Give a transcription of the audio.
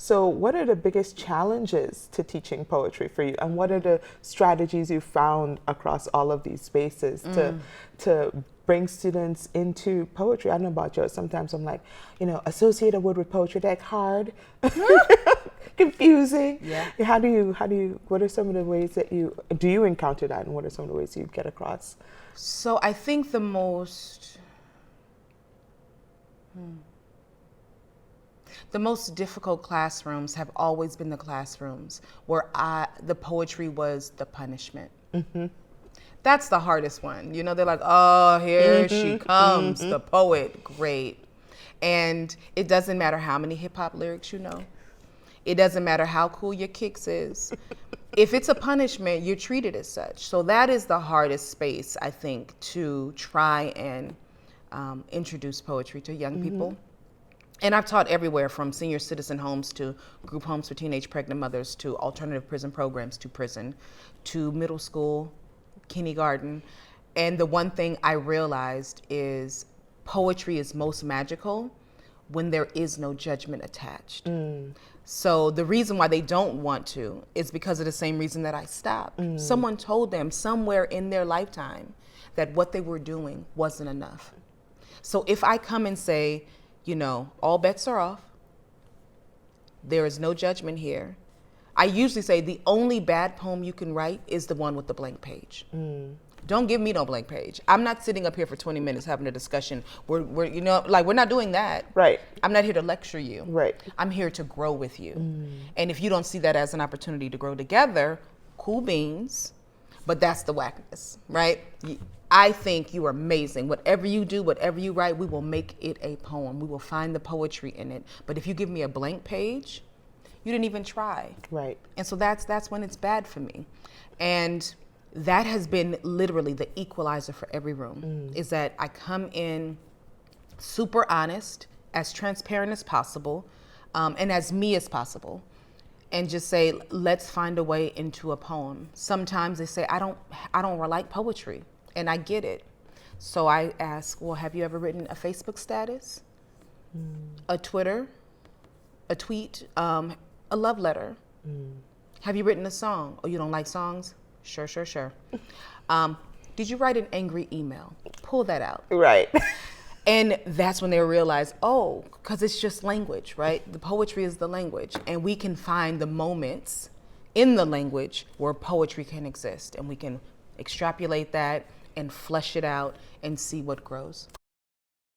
So what are the biggest challenges to teaching poetry for you? And what are the strategies you found across all of these spaces to bring students into poetry? I don't know about you. Sometimes I'm like, associate a word with poetry, like hard, confusing. Yeah. What are some of the ways that do you encounter that, and what are some of the ways you get across? So I think the most difficult classrooms have always been the classrooms where the poetry was the punishment. Mm-hmm. That's the hardest one. They're like, oh, here she comes, the poet. Great. And it doesn't matter how many hip hop lyrics you know. It doesn't matter how cool your kicks is. If it's a punishment, you're treated as such. So that is the hardest space, I think, to try and introduce poetry to young people. And I've taught everywhere from senior citizen homes to group homes for teenage pregnant mothers to alternative prison programs to prison to middle school, kindergarten. And the one thing I realized is poetry is most magical when there is no judgment attached. So the reason why they don't want to is because of the same reason that I stopped. Someone told them somewhere in their lifetime that what they were doing wasn't enough. So if I come and say, all bets are off, there is no judgment here, I usually say the only bad poem you can write is the one with the blank page. Don't give me no blank page. I'm not sitting up here for 20 minutes having a discussion. We're not doing that. Right. I'm not here to lecture you. Right. I'm here to grow with you. And if you don't see that as an opportunity to grow together, cool beans, but that's the whackness, right? I think you are amazing. Whatever you do, whatever you write, we will make it a poem. We will find the poetry in it. But if you give me a blank page, you didn't even try. Right. And so that's when it's bad for me. And that has been literally the equalizer for every room, is that I come in super honest, as transparent as possible, and as me as possible, and just say, let's find a way into a poem. Sometimes they say, I don't like poetry, and I get it. So I ask, well, have you ever written a Facebook status, a Twitter, a tweet, a love letter? Have you written a song? Oh, you don't like songs? Sure. Did you write an angry email? Pull that out. Right. And that's when they realize, because it's just language, right? The poetry is the language. And we can find the moments in the language where poetry can exist. And we can extrapolate that and flesh it out and see what grows.